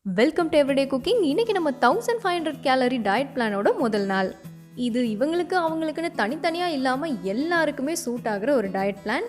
Welcome to everyday cooking. இன்னைக்கு நம்ம 1500 gallery diet பிளானோட முதல் நாள். இது இவங்களுக்கு அவங்களுக்குன்னு தனித்தனியாக இல்லாமல் எல்லாருக்குமே சூட் ஆகிற ஒரு டயட் பிளான்.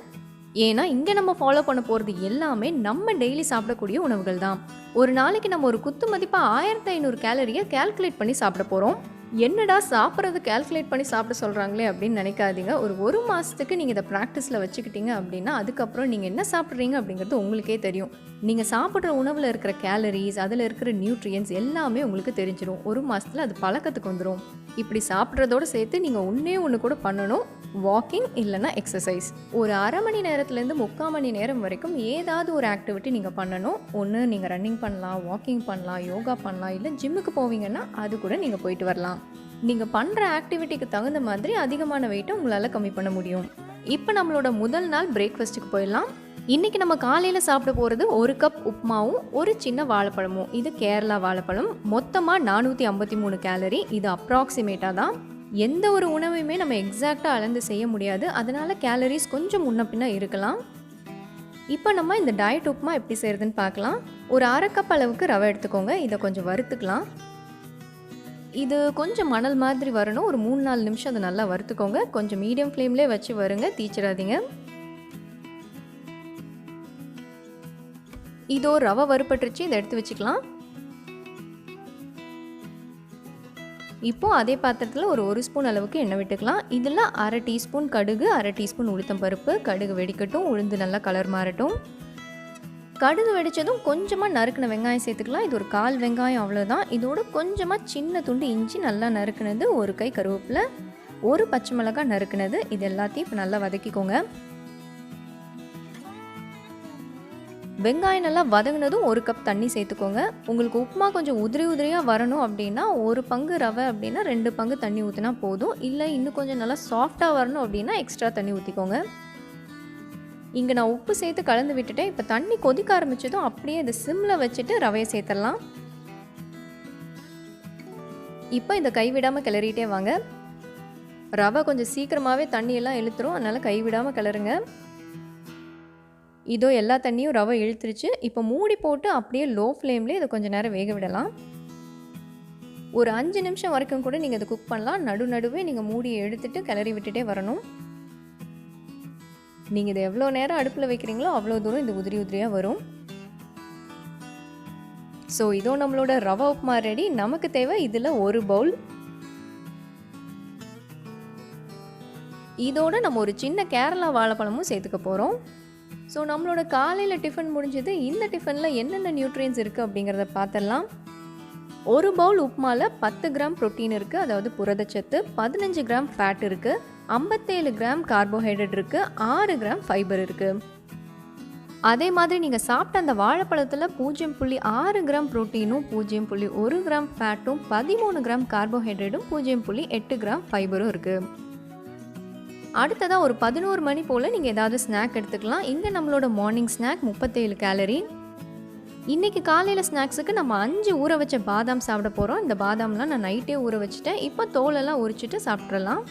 ஏன்னா இங்கே நம்ம ஃபாலோ பண்ண போகிறது எல்லாமே நம்ம டெய்லி சாப்பிடக்கூடிய உணவுகள் தான். ஒரு நாளைக்கு நம்ம ஒரு குத்து மதிப்பாக 1500 கேலரியை கால்குலேட் பண்ணி சாப்பிட போகிறோம். என்னடா சாப்பிட்றது கால்குலேட் பண்ணி சாப்பிட சொல்கிறாங்களே அப்படின்னு நினைக்காதீங்க. ஒரு மாதத்துக்கு நீங்கள் இதை ப்ராக்டிஸில் வச்சுக்கிட்டீங்க அப்படின்னா அதுக்கப்புறம் நீங்கள் என்ன சாப்பிட்றீங்க அப்படிங்கிறது உங்களுக்கே தெரியும். நீங்கள் சாப்பிட்ற உணவில் இருக்கிற கேலரிஸ், அதில் இருக்கிற நியூட்ரியன்ஸ் எல்லாமே உங்களுக்கு தெரிஞ்சிடும். ஒரு மாதத்தில் அது பழக்கத்துக்கு வந்துடும். இப்படி சாப்பிட்றதோடு சேர்த்து நீங்கள் ஒன்று கூட பண்ணணும். வாக்கிங் இல்லைன்னா எக்ஸசைஸ். ஒரு அரை மணி நேரத்துலேருந்து 3/4 மணி நேரம் வரைக்கும் ஏதாவது ஒரு ஆக்டிவிட்டி நீங்கள் பண்ணணும். ஒன்று நீங்கள் ரன்னிங் பண்ணலாம், வாக்கிங் பண்ணலாம், யோகா பண்ணலாம், இல்லை ஜிம்முக்கு போவீங்கன்னா அது கூட நீங்கள் போயிட்டு வரலாம். நீங்கள் பண்ணுற ஆக்டிவிட்டிக்கு தகுந்த மாதிரி அதிகமான வெயிட்டை உங்களால் கம்மி பண்ண முடியும். இப்போ நம்மளோட முதல் நாள் பிரேக்ஃபாஸ்ட்டுக்கு போயிடலாம். இன்றைக்கி நம்ம காலையில் சாப்பிட போகிறது 1 கப் உப்மாவும் ஒரு சின்ன வாழைப்பழமும். இது கேரளா வாழைப்பழம். மொத்தமாக 453 கேலரி. இது அப்ராக்சிமேட்டாக தான். எந்த ஒரு உணவையுமே நம்ம எக்ஸாக்டாக அளந்து செய்ய முடியாது. அதனால் கேலரிஸ் கொஞ்சம் முன்ன பின்ன இருக்கலாம். இப்போ நம்ம இந்த டயட் உப்மா எப்படி செய்கிறதுன்னு பார்க்கலாம். ஒரு 1/2 கப் அளவுக்கு ரவை எடுத்துக்கோங்க. இதை கொஞ்சம் வறுத்துக்கலாம். இது கொஞ்சம் மணல் மாதிரி வரணும். ஒரு 3-4 நிமிஷம் அதை நல்லா வறுத்துக்கோங்க. கொஞ்சம் மீடியம் ஃப்ளேம்லேயே வச்சு வருங்க, தீச்சிடாதீங்க. இதோ ரவை வறுபட்டுருச்சு, இதை எடுத்து வச்சுக்கலாம். இப்போது அதே பாத்திரத்தில் ஒரு ஸ்பூன் அளவுக்கு எண்ணெய் விட்டுக்கலாம். இதில் 1/2 டீஸ்பூன் கடுகு, 1/2 டீஸ்பூன் உளுத்தம் பருப்பு. கடுகு வெடிக்கட்டும், உளுந்து நல்லா கலர் மாறட்டும். கடுகு வெடித்ததும் கொஞ்சமாக நறுக்கின வெங்காயம் சேர்த்துக்கலாம். இது ஒரு 1/4 வெங்காயம் அவ்வளோதான். இதோட கொஞ்சமாக சின்ன துண்டு இஞ்சி நல்லா நறுக்குனது, ஒரு கை கருவேப்பிலை, ஒரு பச்சை மிளகாய் நறுக்குனது. இது எல்லாத்தையும் இப்போ நல்லா வதக்கிக்கோங்க. வெங்காயம் நல்லா வதங்கினதும் 1 கப் தண்ணி சேர்த்துக்கோங்க. உங்களுக்கு உப்புமா கொஞ்சம் உதிரியாக வரணும் அப்படின்னா 1 பங்கு ரவை அப்படின்னா 2 பங்கு தண்ணி ஊற்றினா போதும். இல்லை இன்னும் கொஞ்சம் நல்லா சாஃப்டாக வரணும் அப்படின்னா எக்ஸ்ட்ரா தண்ணி ஊற்றிக்கோங்க. இங்கே நான் உப்பு சேர்த்து கலந்து விட்டுட்டேன். இப்போ தண்ணி கொதிக்க ஆரம்பித்ததும் அப்படியே இதை சிம்மில் வச்சுட்டு ரவையை சேர்த்துடலாம். இப்போ இந்த கைவிடாமல் கிளறிட்டே வாங்க. ரவை கொஞ்சம் சீக்கிரமாகவே தண்ணியெல்லாம் இழுத்துரும், அதனால் கைவிடாமல் கிளறுங்க. இதோ எல்லா தண்ணியும் ரவை இழுத்துருச்சு. இப்போ மூடி போட்டு அப்படியே லோ ஃப்ளேம்லேயே இதை கொஞ்சம் நேரம் வேக விடலாம். ஒரு 5 நிமிஷம் வரைக்கும் கூட நீங்கள் இதை குக் பண்ணலாம். நடுவே நீங்கள் மூடியை எடுத்துட்டு கிளறி விட்டுட்டே வரணும். நீங்கள் இதை எவ்வளோ நேரம் அடுப்பில் வைக்கிறீங்களோ அவ்வளோ தூரம் இந்த உதிரியாக வரும். ஸோ இதோ நம்மளோட ரவை உப்புமா ரெடி. நமக்கு தேவை இதில் 1 பவுல். இதோட நம்ம ஒரு சின்ன கேரளா வாழைப்பழமும் சேர்த்துக்க போகிறோம். ஸோ நம்மளோட காலையில் டிஃபன் முடிஞ்சது. இந்த டிஃபனில் என்னென்ன நியூட்ரியன்ஸ் இருக்குது அப்படிங்கிறத பார்த்துடலாம். 1 பவுல் உப்புமாவில் 10 கிராம் ப்ரோட்டீன் இருக்குது, அதாவது புரதச்சத்து. 15 கிராம் ஃபேட் இருக்குது, 57 கிராம் கார்போஹைட்ரேட் இருக்குது, 6 கிராம் ஃபைபர் இருக்குது. அதே மாதிரி நீங்கள் சாப்பிட்ட அந்த வாழைப்பழத்தில் 0.6 கிராம் ப்ரோட்டீனும், 0.1 கிராம் ஃபேட்டும், 13 கிராம் கார்போஹைட்ரேட்டும், 0.8 கிராம் ஃபைபரும் இருக்குது. அடுத்ததாக ஒரு 11 மணி போல் நீங்கள் ஏதாவது ஸ்நாக் எடுத்துக்கலாம். இங்கே நம்மளோட மார்னிங் ஸ்நாக் 37 கேலரி. இன்றைக்கி காலையில் ஸ்நாக்ஸுக்கு நம்ம 5 ஊற வச்ச பாதாம் சாப்பிட போகிறோம். இந்த பாதாம்லாம் நான் நைட்டே ஊற வச்சுட்டேன். இப்போ தோலெல்லாம் உரிச்சிட்டு சாப்பிட்றலாம்.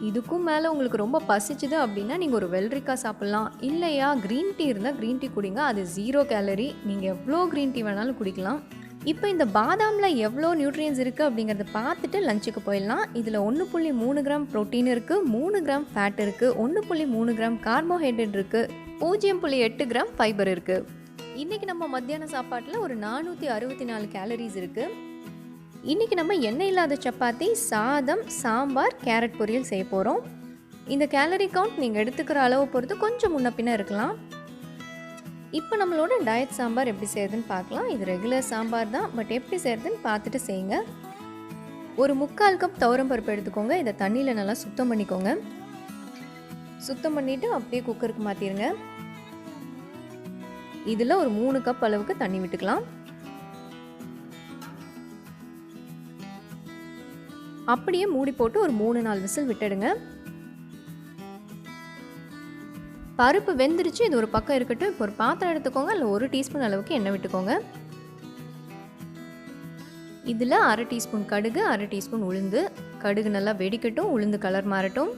இதுக்கும் மேலே உங்களுக்கு ரொம்ப பசிச்சுது அப்படின்னா நீங்கள் ஒரு வெள்ளரிக்காய் சாப்பிட்லாம். இல்லையா க்ரீன் டீ இருந்தால் க்ரீன் டீ குடிங்க. அது 0 கேலரி. நீங்கள் எவ்வளோ க்ரீன் டீ வேணாலும் குடிக்கலாம். இப்போ இந்த பாதாமில் எவ்வளோ நியூட்ரியன்ஸ் இருக்குது அப்படிங்கிறத பார்த்துட்டு லஞ்சுக்கு போயிடலாம். இதில் 1.3 கிராம் ப்ரோட்டீன் இருக்குது, 3 கிராம் ஃபேட் இருக்குது, 1.3 கிராம் கார்போஹைட்ரேட் இருக்குது, 0.8 கிராம் ஃபைபர் இருக்குது. இன்றைக்கி நம்ம மத்தியான சாப்பாட்டில் ஒரு 464 கேலரிஸ் இருக்குது. இன்றைக்கி நம்ம எண்ணெய் இல்லாத சப்பாத்தி, சாதம், சாம்பார், கேரட் பொரியல் செய்ய போகிறோம். இந்த கேலரி கவுண்ட் நீங்கள் எடுத்துக்கிற அளவு பொறுத்து கொஞ்சம் முன்ன பின்ன இருக்கலாம். இப்போ நம்மளோட டயட் சாம்பார் எப்படி செய்யறதுன்னு பார்க்கலாம். இது ரெகுலர் சாம்பார் தான், பட் எப்படி செய்யறதுன்னு பார்த்துட்டு செய்யுங்க. ஒரு 3/4 கப் துவரம் பருப்பு எடுத்துக்கோங்க. இதை தண்ணியில் நல்லா சுத்தம் பண்ணிக்கோங்க. சுத்தம் பண்ணிவிட்டு அப்படியே குக்கருக்கு மாற்றிடுங்க. இதில் ஒரு 3 கப் அளவுக்கு தண்ணி விட்டுக்கலாம். அப்படியே மூடி போட்டு ஒரு 3-4 விசில் விட்டுடுங்க. பருப்பு வெந்துருச்சு. இது ஒரு பக்கம் இருக்கட்டும். இப்போ ஒரு பாத்திரம் எடுத்துக்கோங்க. அதில் 1 டீஸ்பூன் அளவுக்கு எண்ணெய் விட்டுக்கோங்க. இதில் 1/2 டீஸ்பூன் கடுகு, 1/2 டீஸ்பூன் உளுந்து. கடுகு நல்லா வெடிக்கட்டும், உளுந்து கலர் மாறட்டும்.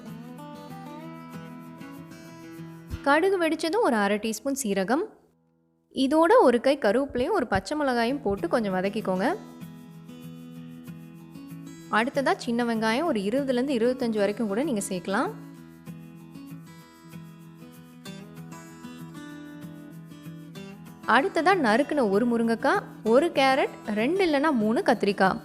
கடுகு வெடித்ததும் ஒரு 1/2 டீஸ்பூன் சீரகம். இதோட ஒரு கை கருவேப்பிலையும் ஒரு பச்சை மிளகாயும் போட்டு கொஞ்சம் வதக்கிக்கோங்க. அடுத்ததாக சின்ன வெங்காயம் ஒரு 20லேருந்து 25 வரைக்கும் கூட நீங்கள் சேர்க்கலாம். அடுத்ததாக நறுக்குன ஒரு முருங்கைக்காய், ஒரு கேரட், 2 இல்லைன்னா 3 கத்திரிக்காய்.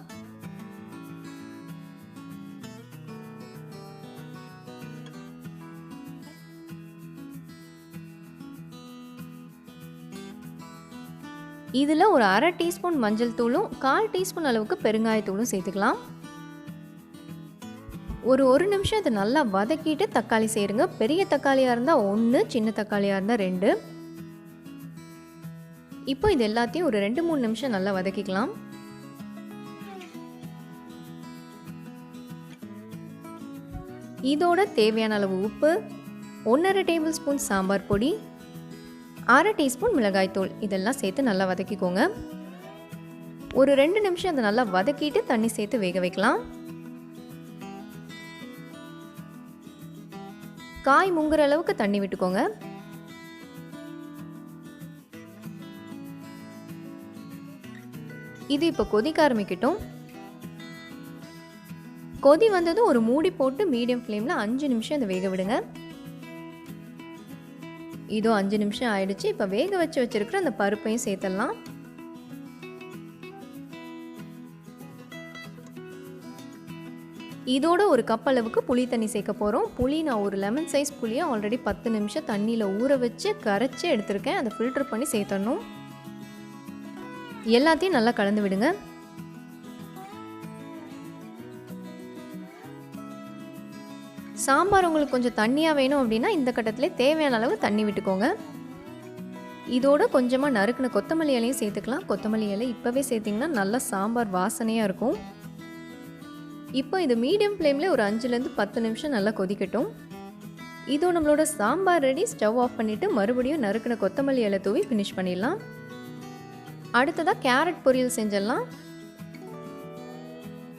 இதில் ஒரு 1/2 டீஸ்பூன் மஞ்சள் தூளும் 1/4 டீஸ்பூன் அளவுக்கு பெருங்காயத்தூளும் சேர்த்துக்கலாம். ஒரு நிமிஷம் இதை நல்லா வதக்கிட்டு தக்காளி சேருங்க. பெரிய தக்காளியாக இருந்தால் 1, சின்ன தக்காளியாக இருந்தால் 2. இப்போ இது எல்லாத்தையும் ஒரு 2-3 நிமிஷம் நல்லா வதக்கிக்கலாம். இதோட தேவையான அளவு உப்பு, 1/2 டேபிள் ஸ்பூன் சாம்பார் பொடி, 1/2 டீஸ்பூன் மிளகாய்த்தூள் இதெல்லாம் சேர்த்து நல்லா வதக்கிக்கோங்க. ஒரு 2 நிமிஷம் அதை நல்லா வதக்கிட்டு தண்ணி சேர்த்து வேக வைக்கலாம். காய் முங்குற அளவுக்கு தண்ணி விட்டுக்கோங்க. இது இப்போ கொதிக்க ஆரம்பிக்கட்டும். கொதி வந்ததும் ஒரு மூடி போட்டு மீடியம் ஃப்ளேமில் 5 நிமிஷம் இதை வேக விடுங்க. இதோ 5 நிமிஷம் ஆயிடுச்சு. இப்போ வேக வச்சிருக்கிற அந்த பருப்பையும் சேர்த்துடலாம். இதோட ஒரு கப் அளவுக்கு புளி தண்ணி சேர்க்க போகிறோம். புளி நான் ஒரு லெமன் சைஸ் புளியை ஆல்ரெடி 10 நிமிஷம் தண்ணியில் ஊற வச்சு கரைச்சி எடுத்திருக்கேன். அதை ஃபில்டர் பண்ணி சேர்த்தணும். எல்லாத்தையும் நல்லா கலந்து விடுங்க. சாம்பார் உங்களுக்கு கொஞ்சம் தண்ணியாக வேணும் அப்படின்னா இந்த கட்டத்திலே தேவையான அளவு தண்ணி விட்டுக்கோங்க. இதோட கொஞ்சமாக நறுக்குன கொத்தமல்லி இலையும் சேர்த்துக்கலாம். கொத்தமல்லி இலை இப்போவே சேர்த்திங்கன்னா நல்லா சாம்பார் வாசனையாக இருக்கும். இப்போ இது மீடியம் ஃப்ளேமில் ஒரு 5லேருந்து 10 நிமிஷம் நல்லா கொதிக்கட்டும். இதோ நம்மளோட சாம்பார் ரெடி. ஸ்டவ் ஆஃப் பண்ணிவிட்டு மறுபடியும் நறுக்குன கொத்தமல்லி இலை தூவி ஃபினிஷ் பண்ணிடலாம். அடுத்ததாக கேரட் பொரியல் செஞ்சிடலாம்.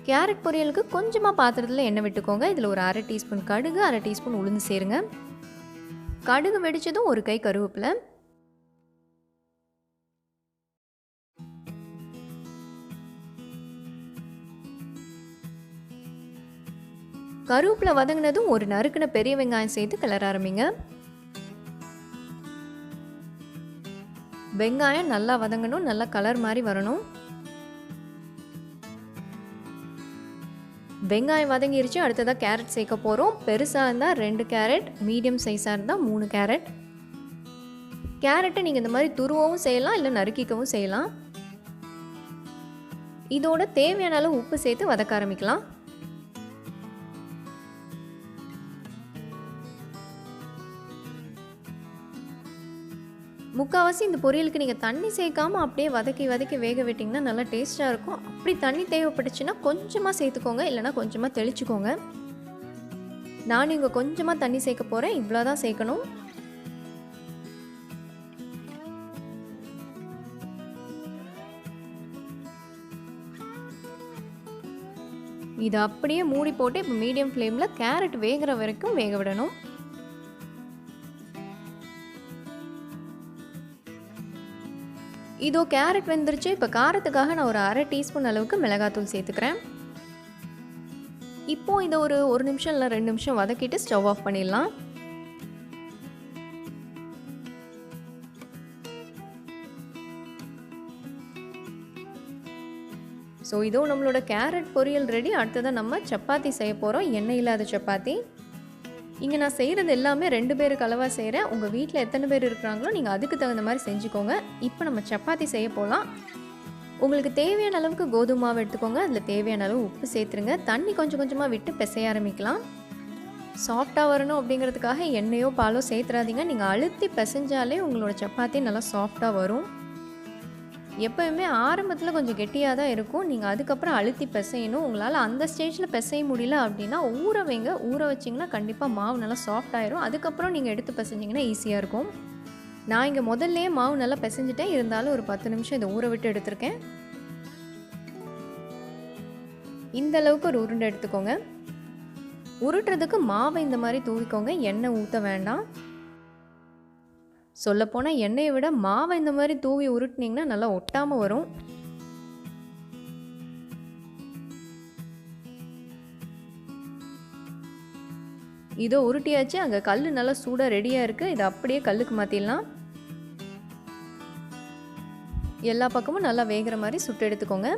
கேரட் பொரியலுக்கு கொஞ்சமாக பாத்திரத்தில் எண்ணெய் விட்டுக்கோங்க. இதில் ஒரு 1/2 டீஸ்பூன் கடுகு, 1/2 டீஸ்பூன் உளுந்து சேருங்க. கடுகு வெடித்ததும் ஒரு கை கருவேப்பிலை, கருவேப்பிலை வதங்கினதும் ஒரு நறுக்குன பெரிய வெங்காயம் சேர்த்து கிளற ஆரம்பிங்க. வெங்காயம் நல்லா வதங்கணும், நல்லா கலர் மாதிரி வரணும். வெங்காயம் வதங்கிருச்சு. அடுத்ததாக கேரட் சேர்க்க போகிறோம். பெருசாக இருந்தால் 2 கேரட், மீடியம் சைஸாக இருந்தால் 3 கேரட். கேரட்டை நீங்கள் இந்த மாதிரி துருவவும் செய்யலாம், இல்லை நறுக்கிக்கவும் செய்யலாம். இதோட தேவையான அளவு உப்பு சேர்த்து வதக்க ஆரம்பிக்கலாம். முக்கால்வாசி இந்த பொரியலுக்கு நீங்கள் தண்ணி சேர்க்காமல் அப்படியே வதக்கி வேக விட்டிங்கன்னா நல்லா டேஸ்ட்டாக இருக்கும். அப்படி தண்ணி தேவைப்பட்டுச்சுன்னா கொஞ்சமாக சேர்த்துக்கோங்க, இல்லைனா கொஞ்சமாக தெளிச்சுக்கோங்க. நான் இங்கே கொஞ்சமாக தண்ணி சேர்க்க போகிறேன். இவ்வளோ தான் சேர்க்கணும். இதை அப்படியே மூடி போட்டு இப்போ மீடியம் ஃப்ளேமில் கேரட் வேகிற வரைக்கும் வேக விடணும். இதோ கேரட் வெந்துருச்சு. இப்போ காரத்துக்காக நான் ஒரு 1/2 டீஸ்பூன் அளவுக்கு மிளகாத்தூள் சேர்த்துக்கிறேன். இப்போ இதை ஒரு நிமிஷம் இல்லை 2 நிமிஷம் வதக்கிட்டு ஸ்டவ் ஆஃப் பண்ணிடலாம். ஸோ இதோ நம்மளோட கேரட் பொரியல் ரெடி. அடுத்ததான் நம்ம சப்பாத்தி செய்ய போகிறோம். எண்ணெய் இல்லாத சப்பாத்தி. இங்கே நான் செய்கிறது எல்லாமே 2 பேருக்கு அளவாக செய்கிறேன். உங்கள் வீட்டில் எத்தனை பேர் இருக்கிறாங்களோ நீங்கள் அதுக்கு தகுந்த மாதிரி செஞ்சுக்கோங்க. இப்போ நம்ம சப்பாத்தி செய்ய போகலாம். உங்களுக்கு தேவையான அளவுக்கு கோதுமை மாவு எடுத்துக்கோங்க. அதில் தேவையான அளவு உப்பு சேர்த்துருங்க. தண்ணி கொஞ்சம் கொஞ்சமாக விட்டு பிசைய ஆரம்பிக்கலாம். சாஃப்டாக வரணும் அப்படிங்கிறதுக்காக எண்ணெயோ பாலோ சேர்த்துறாதீங்க. நீங்கள் அழுத்தி பிசைஞ்சாலே உங்களோட சப்பாத்தி நல்லா சாஃப்டாக வரும். எப்போயுமே ஆரம்பத்தில் கொஞ்சம் கெட்டியாக தான் இருக்கும். நீங்கள் அதுக்கப்புறம் அழுத்தி பிசையணும். உங்களால் அந்த ஸ்டேஜில் பிசைய முடியல அப்படின்னா ஊற வைங்க. ஊற வச்சிங்கன்னா கண்டிப்பாக மாவு நல்லா சாஃப்ட் ஆயிரும். அதுக்கப்புறம் நீங்கள் எடுத்து பிசைஞ்சிங்கன்னா ஈஸியாக இருக்கும். நான் இங்கே முதல்லையே மாவு நல்லா பிசைஞ்சிட்டேன். இருந்தாலும் ஒரு 10 நிமிஷம் இதை ஊற விட்டு எடுத்திருக்கேன். இந்த அளவுக்கு ஒரு உருண்டை எடுத்துக்கோங்க. உருட்டுறதுக்கு மாவை இந்த மாதிரி தூவிக்கோங்க. எண்ணெய் ஊற்ற வேண்டாம். சொல்லப்போனால் எண்ணெயை விட மாவை இந்த மாதிரி தூவி உருட்டினீங்கன்னா நல்லா ஒட்டாமல் வரும். இதோ உருட்டியாச்சு. அங்கே கல் நல்லா சூடாக ரெடியாக இருக்குது. இதை அப்படியே கல்லுக்கு மாற்றிடலாம். எல்லா பக்கமும் நல்லா வேகிற மாதிரி சுட்டு எடுத்துக்கோங்க.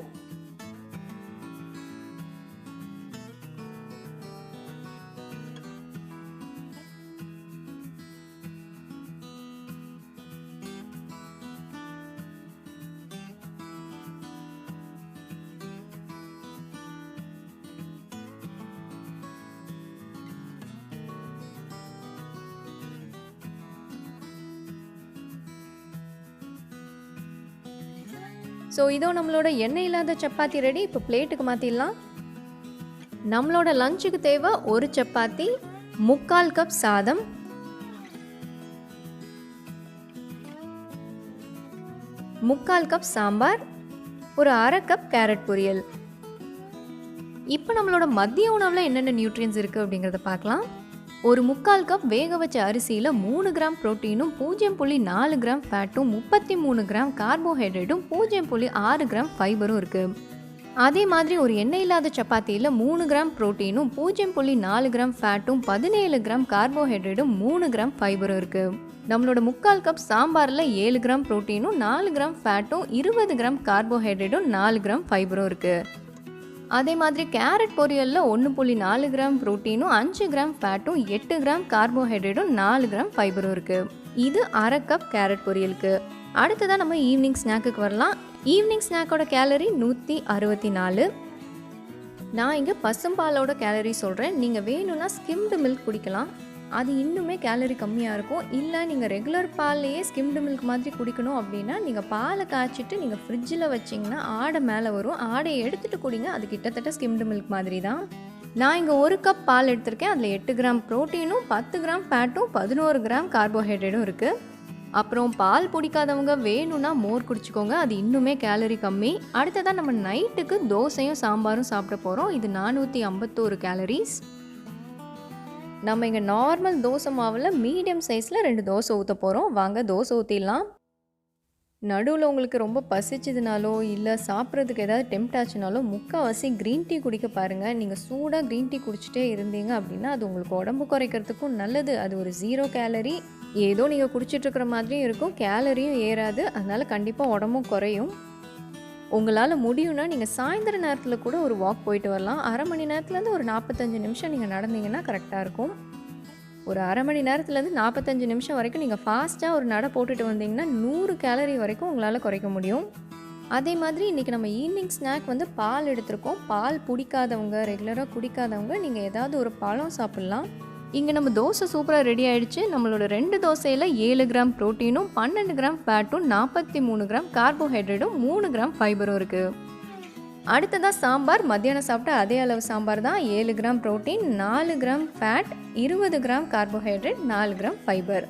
ஸோ இதோ நம்மளோட எண்ணெய் இல்லாத சப்பாத்தி ரெடி. இப்போ பிளேட்டுக்கு மாற்றிடலாம். நம்மளோட லஞ்சுக்கு தேவை ஒரு சப்பாத்தி, 3/4 கப் சாதம், 3/4 கப் சாம்பார், ஒரு 1/2 கப் கேரட் பொரியல். இப்போ நம்மளோட மதிய உணவில் என்னென்ன நியூட்ரியன்ஸ் இருக்குது அப்படிங்கிறத பார்க்கலாம். ஒரு 3/4 கப் வேக வச்ச அரிசியில் 3 கிராம் ப்ரோட்டீனும் 0.4 கிராம் ஃபேட்டும் 33 கிராம் கார்போஹைட்ரேட்டும் 0.6 கிராம் ஃபைபரும் இருக்குது. அதே மாதிரி ஒரு எண்ணெய் இல்லாத சப்பாத்தியில் 3 கிராம் ப்ரோட்டீனும் 0.4 கிராம் ஃபேட்டும் 17 கிராம் கார்போஹைட்ரேட்டும் 3 கிராம் ஃபைபரும் இருக்குது. நம்மளோட 3/4 கப் சாம்பாரில் 7 கிராம் ப்ரோட்டீனும் 4 கிராம் ஃபேட்டும் 20 கிராம் கார்போஹைட்ரேட்டும் 4 கிராம் ஃபைபரும் இருக்குது. அதே மாதிரி கேரட் பொரியலில் 1.4 கிராம் ப்ரோட்டீனும் 5 கிராம் ஃபேட்டும் 8 கிராம் கார்போஹைட்ரேட்டும் 4 கிராம் ஃபைபரும் இருக்குது. இது 1/2 கப் கேரட் பொரியலுக்கு. அடுத்ததான் நம்ம ஈவினிங் ஸ்நாக்குக்கு வரலாம். ஈவினிங் ஸ்நாக்கோட கேலரி 164. நான் இங்கே பசும்பாலோட கேலரி சொல்கிறேன். நீங்கள் வேணும்னா ஸ்கிம்டு மில்க் குடிக்கலாம், அது இன்னுமே கேலரி கம்மியாக இருக்கும். இல்லை நீங்கள் ரெகுலர் பால்லையே ஸ்கிம்டு மில்க் மாதிரி குடிக்கணும் அப்படின்னா நீங்கள் பாலை காய்ச்சிட்டு நீங்கள் ஃப்ரிட்ஜில் வச்சிங்கன்னா ஆடை மேலே வரும். ஆடையை எடுத்துகிட்டு குடிங்க, அது கிட்டத்தட்ட ஸ்கிம்டு மில்க் மாதிரி தான். நான் இங்கே 1 கப் பால் எடுத்திருக்கேன். அதில் 8 கிராம் ப்ரோட்டீனும் 10 கிராம் ஃபேட்டும் 11 கிராம் கார்போஹைட்ரேட்டும் இருக்குது. அப்புறம் பால் பிடிக்காதவங்க வேணும்னா மோர் குடிச்சிக்கோங்க, அது இன்னுமே கேலரி கம்மி. அடுத்ததான் நம்ம நைட்டுக்கு தோசையும் சாம்பாரும் சாப்பிட போகிறோம். இது 451 கேலரிஸ். நம்ம இங்கே நார்மல் தோசை மாவில் மீடியம் சைஸில் 2 தோசை ஊற்ற போகிறோம். வாங்க தோசை ஊற்றிடலாம். நடுவில் உங்களுக்கு ரொம்ப பசிச்சதுனாலோ இல்லை சாப்பிட்றதுக்கு ஏதாவது டெம்ட் ஆச்சுனாலோ முக்கால்வாசி க்ரீன் டீ குடிக்க பாருங்கள். நீங்கள் சூடாக க்ரீன் டீ குடிச்சிட்டே இருந்தீங்க அப்படின்னா அது உங்களுக்கு உடம்பு குறைக்கிறதுக்கும் நல்லது. அது ஒரு 0 கேலரி. ஏதோ நீங்கள் குடிச்சிட்ருக்கிற மாதிரியும் இருக்கும், கேலரியும் ஏறாது. அதனால் கண்டிப்பாக உடம்பும் குறையும். உங்களால் முடியும்னா நீங்கள் சாயந்தர நேரத்தில் கூட ஒரு வாக் போயிட்டு வரலாம். அரை மணி நேரத்துலேருந்து ஒரு 45 நிமிஷம் நீங்கள் நடந்தீங்கன்னா கரெக்டாக இருக்கும். ஒரு அரை மணி நேரத்துலேருந்து 45 நிமிஷம் வரைக்கும் நீங்கள் ஃபாஸ்ட்டாக ஒரு நடை போட்டுட்டு வந்தீங்கன்னா 100 கேலரி வரைக்கும் உங்களால் குறைக்க முடியும். அதே மாதிரி இன்றைக்கி நம்ம ஈவினிங் ஸ்நாக் பால் எடுத்திருக்கோம். பால் பிடிக்காதவங்க, ரெகுலராக குடிக்காதவங்க நீங்கள் ஏதாவது ஒரு பழம் சாப்பிட்லாம். இங்கே நம்ம தோசை சூப்பராக ரெடி ஆகிடுச்சு. நம்மளோட 2 தோசையில் 7 கிராம் ப்ரோட்டீனும் 12 கிராம் ஃபேட்டும் 43 கிராம் கார்போஹைட்ரேட்டும் 3 கிராம் ஃபைபரும் இருக்குது. அடுத்ததாக சாம்பார். மத்தியானம் சாப்பிட்ட அதே அளவு சாம்பார் தான். 7 gram protein, 4 gram fat, 20 gram carbohydrate, 4 gram fibre.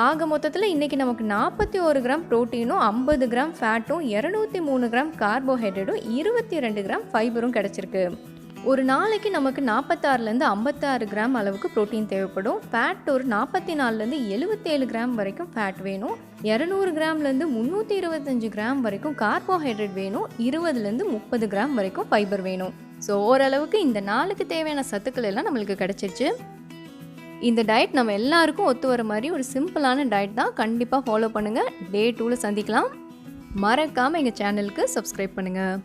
ஆக மொத்தத்தில் இன்றைக்கி நமக்கு 41 கிராம் ப்ரோட்டீனும் 50 கிராம் ஃபேட்டும் 203 கிராம் கார்போஹைட்ரேட்டும் 22 கிராம் ஃபைபரும் கிடச்சிருக்கு. ஒரு நாளைக்கு நமக்கு 46லேருந்து 56 கிராம் அளவுக்கு ப்ரோட்டீன் தேவைப்படும். ஃபேட் ஒரு 44லேருந்து 77 கிராம் வரைக்கும் ஃபேட் வேணும். 200 கிராம்லேருந்து 325 கிராம் வரைக்கும் கார்போஹைட்ரேட் வேணும். 20லேருந்து 30 கிராம் வரைக்கும் ஃபைபர் வேணும். ஸோ ஓரளவுக்கு இந்த நாளுக்கு தேவையான சத்துக்கள் எல்லாம் நம்மளுக்கு கிடச்சிருச்சு. இந்த டயட் நம்ம எல்லாருக்கும் ஒத்து வர மாதிரி ஒரு சிம்பிளான டயட் தான். கண்டிப்பாக ஃபாலோ பண்ணுங்கள். Day 2ல் சந்திக்கலாம். மறக்காமல் எங்கள் சேனலுக்கு சப்ஸ்கிரைப் பண்ணுங்கள்.